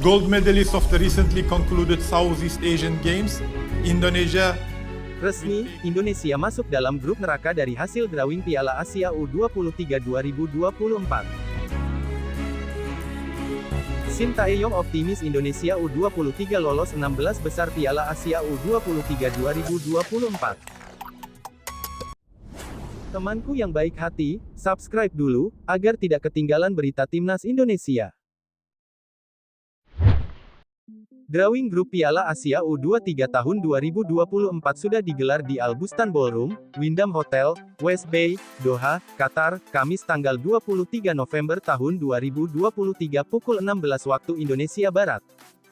gold medalist of the recently concluded Southeast Asian Games, Indonesia. Resmi, Indonesia masuk dalam grup neraka dari hasil drawing Piala Asia U23 2024. Shin Tae-yong optimis Indonesia U23 lolos 16 besar Piala Asia U23 2024. Temanku yang baik hati, subscribe dulu, agar tidak ketinggalan berita Timnas Indonesia. Drawing grup Piala Asia U23 tahun 2024 sudah digelar di Al Bustan Ballroom, Wyndham Hotel, West Bay, Doha, Qatar, Kamis tanggal 23 November tahun 2023 pukul 16 waktu Indonesia Barat.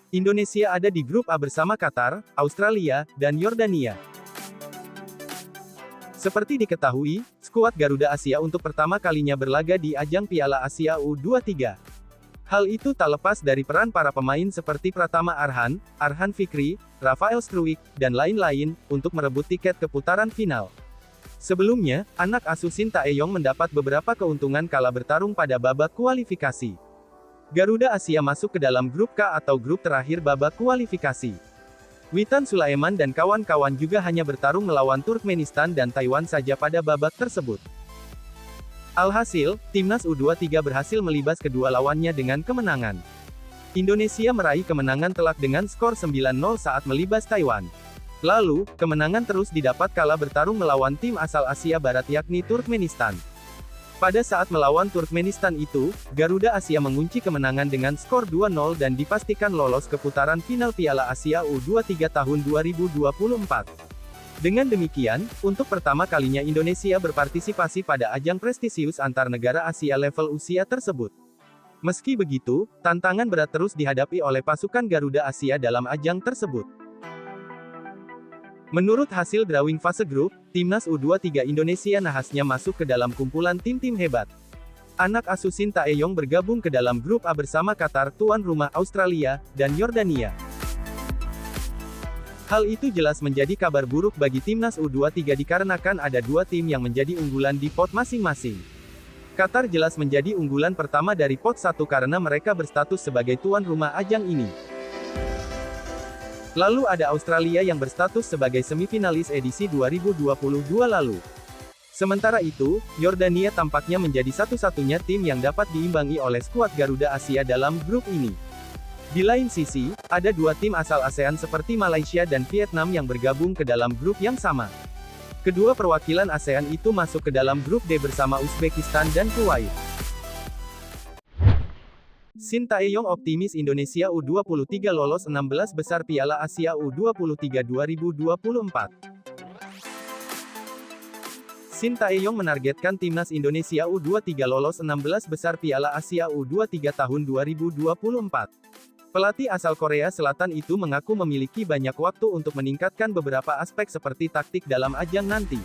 Indonesia ada di grup A bersama Qatar, Australia, dan Yordania. Seperti diketahui, skuad Garuda Asia untuk pertama kalinya berlaga di ajang Piala Asia U23. Hal itu tak lepas dari peran para pemain seperti Pratama Arhan, Arhan Fikri, Rafael Struwijk, dan lain-lain, untuk merebut tiket ke putaran final. Sebelumnya, anak asuh Shin Tae-yong mendapat beberapa keuntungan kala bertarung pada babak kualifikasi. Garuda Asia masuk ke dalam grup K atau grup terakhir babak kualifikasi. Witan Sulaiman dan kawan-kawan juga hanya bertarung melawan Turkmenistan dan Taiwan saja pada babak tersebut. Alhasil, Timnas U23 berhasil melibas kedua lawannya dengan kemenangan. Indonesia meraih kemenangan telak dengan skor 9-0 saat melibas Taiwan. Lalu, kemenangan terus didapat kala bertarung melawan tim asal Asia Barat yakni Turkmenistan. Pada saat melawan Turkmenistan itu, Garuda Asia mengunci kemenangan dengan skor 2-0 dan dipastikan lolos ke putaran final Piala Asia U23 tahun 2024. Dengan demikian, untuk pertama kalinya Indonesia berpartisipasi pada ajang prestisius antar negara Asia level usia tersebut. Meski begitu, tantangan berat terus dihadapi oleh pasukan Garuda Asia dalam ajang tersebut. Menurut hasil drawing fase grup, Timnas U23 Indonesia nahasnya masuk ke dalam kumpulan tim-tim hebat. Anak asuh Shin Tae-yong bergabung ke dalam grup A bersama Qatar, tuan rumah Australia, dan Yordania. Hal itu jelas menjadi kabar buruk bagi Timnas U23 dikarenakan ada dua tim yang menjadi unggulan di pot masing-masing. Qatar jelas menjadi unggulan pertama dari pot 1 karena mereka berstatus sebagai tuan rumah ajang ini. Lalu ada Australia yang berstatus sebagai semifinalis edisi 2022 lalu. Sementara itu, Yordania tampaknya menjadi satu-satunya tim yang dapat diimbangi oleh skuad Garuda Asia dalam grup ini. Di lain sisi, ada dua tim asal ASEAN seperti Malaysia dan Vietnam yang bergabung ke dalam grup yang sama. Kedua perwakilan ASEAN itu masuk ke dalam grup D bersama Uzbekistan dan Kuwait. Shin Tae-yong optimis Indonesia U23 lolos 16 besar Piala Asia U23 2024. Shin Tae-yong menargetkan Timnas Indonesia U23 lolos 16 besar Piala Asia U23 tahun 2024. Pelatih asal Korea Selatan itu mengaku memiliki banyak waktu untuk meningkatkan beberapa aspek seperti taktik dalam ajang nanti.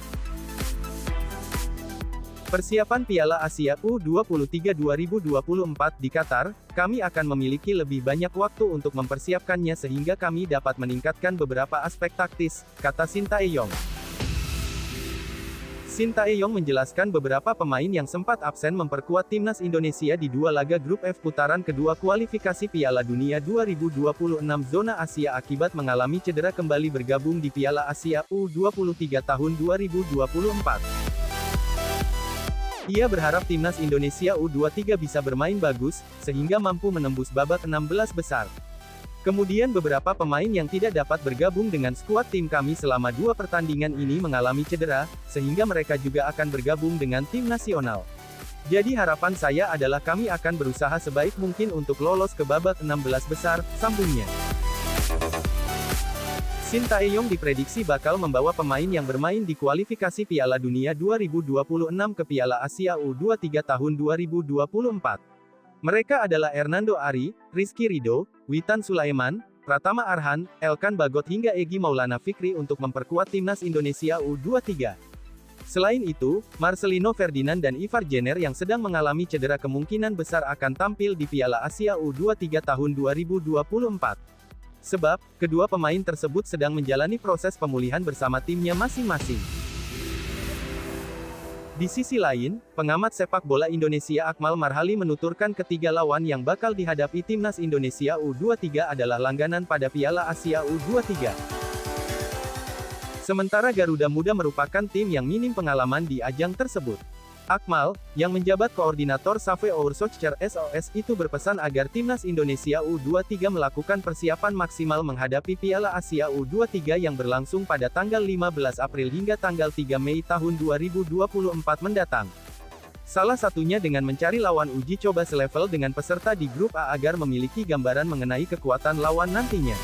Persiapan Piala Asia U23 2024 di Qatar, kami akan memiliki lebih banyak waktu untuk mempersiapkannya sehingga kami dapat meningkatkan beberapa aspek taktis, kata Shin Tae-yong. Shin Tae-yong menjelaskan beberapa pemain yang sempat absen memperkuat Timnas Indonesia di dua laga grup F putaran kedua kualifikasi Piala Dunia 2026 zona Asia akibat mengalami cedera kembali bergabung di Piala Asia U23 tahun 2024. Ia berharap Timnas Indonesia U23 bisa bermain bagus, sehingga mampu menembus babak 16 besar. Kemudian beberapa pemain yang tidak dapat bergabung dengan skuad tim kami selama dua pertandingan ini mengalami cedera, sehingga mereka juga akan bergabung dengan tim nasional. Jadi harapan saya adalah kami akan berusaha sebaik mungkin untuk lolos ke babak 16 besar, sambungnya. Shin Tae-yong diprediksi bakal membawa pemain yang bermain di kualifikasi Piala Dunia 2026 ke Piala Asia U23 tahun 2024. Mereka adalah Hernando Ari, Rizky Ridho, Witan Sulaiman, Pratama Arhan, Elkan Bagot hingga Egy Maulana Fikri untuk memperkuat Timnas Indonesia U23. Selain itu, Marcelino Ferdinand dan Ivar Jenner yang sedang mengalami cedera kemungkinan besar akan tampil di Piala Asia U23 tahun 2024. Sebab, kedua pemain tersebut sedang menjalani proses pemulihan bersama timnya masing-masing. Di sisi lain, pengamat sepak bola Indonesia Akmal Marhali menuturkan ketiga lawan yang bakal dihadapi timnas Indonesia U23 adalah langganan pada Piala Asia U23. Sementara Garuda Muda merupakan tim yang minim pengalaman di ajang tersebut. Akmal, yang menjabat koordinator Save Oursocher SOS itu berpesan agar timnas Indonesia U23 melakukan persiapan maksimal menghadapi Piala Asia U23 yang berlangsung pada tanggal 15 April hingga tanggal 3 Mei tahun 2024 mendatang. Salah satunya dengan mencari lawan uji coba selevel dengan peserta di grup A agar memiliki gambaran mengenai kekuatan lawan nantinya.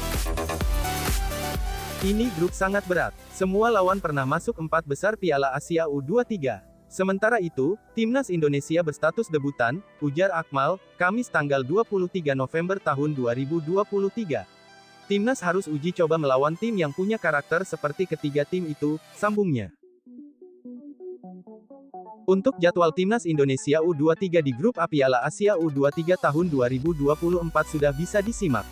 Ini grup sangat berat. Semua lawan pernah masuk 4 besar Piala Asia U23. Sementara itu, timnas Indonesia berstatus debutan, ujar Akmal, Kamis tanggal 23 November tahun 2023. Timnas harus uji coba melawan tim yang punya karakter seperti ketiga tim itu, sambungnya. Untuk jadwal timnas Indonesia U23 di grup A Piala Asia U23 tahun 2024 sudah bisa disimak.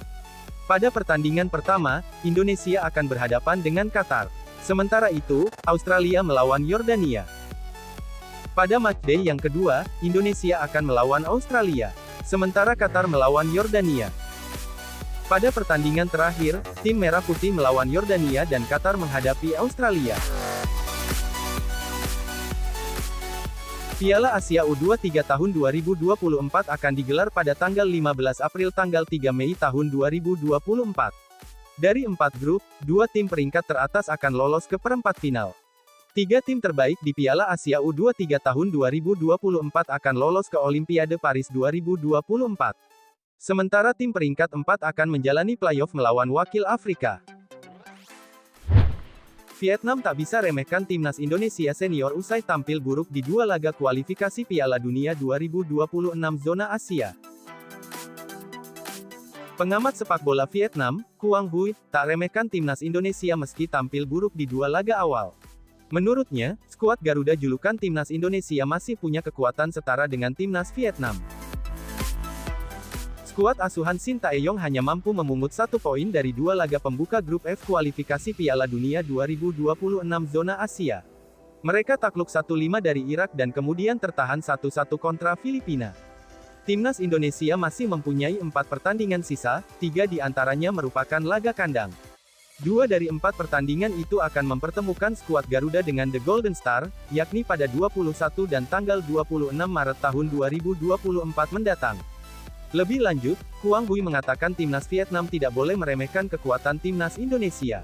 Pada pertandingan pertama, Indonesia akan berhadapan dengan Qatar. Sementara itu, Australia melawan Yordania. Pada matchday yang kedua, Indonesia akan melawan Australia. Sementara Qatar melawan Yordania. Pada pertandingan terakhir, tim Merah Putih melawan Yordania dan Qatar menghadapi Australia. Piala Asia U23 tahun 2024 akan digelar pada tanggal 15 April tanggal 3 Mei tahun 2024. Dari 4 grup, 2 tim peringkat teratas akan lolos ke perempat final. 3 tim terbaik di Piala Asia U23 tahun 2024 akan lolos ke Olimpiade Paris 2024. Sementara tim peringkat 4 akan menjalani playoff melawan wakil Afrika. Vietnam tak bisa remehkan timnas Indonesia senior usai tampil buruk di 2 laga kualifikasi Piala Dunia 2026 zona Asia. Pengamat sepak bola Vietnam, Quang Huy, tak remehkan timnas Indonesia meski tampil buruk di 2 laga awal. Menurutnya, skuad Garuda julukan timnas Indonesia masih punya kekuatan setara dengan timnas Vietnam. Skuad asuhan Shin Tae-yong hanya mampu memungut 1 poin dari 2 laga pembuka grup F kualifikasi Piala Dunia 2026 zona Asia. Mereka takluk 1-5 dari Irak dan kemudian tertahan 1-1 kontra Filipina. Timnas Indonesia masih mempunyai 4 pertandingan sisa, 3 di antaranya merupakan laga kandang. 2 dari 4 pertandingan itu akan mempertemukan skuad Garuda dengan The Golden Star, yakni pada 21 dan tanggal 26 Maret tahun 2024 mendatang. Lebih lanjut, Quang Huy mengatakan timnas Vietnam tidak boleh meremehkan kekuatan timnas Indonesia.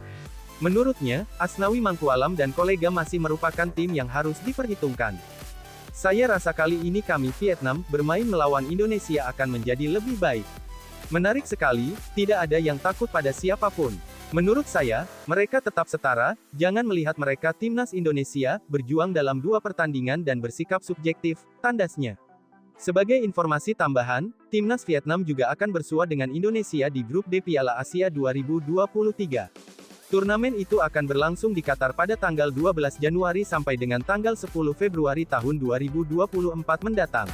Menurutnya, Asnawi Mangkualam dan kolega masih merupakan tim yang harus diperhitungkan. Saya rasa kali ini kami Vietnam, bermain melawan Indonesia akan menjadi lebih baik. Menarik sekali, tidak ada yang takut pada siapapun. Menurut saya, mereka tetap setara, jangan melihat mereka timnas Indonesia, berjuang dalam 2 pertandingan dan bersikap subjektif, tandasnya. Sebagai informasi tambahan, timnas Vietnam juga akan bersua dengan Indonesia di grup D Piala Asia 2023. Turnamen itu akan berlangsung di Qatar pada tanggal 12 Januari sampai dengan tanggal 10 Februari tahun 2024 mendatang.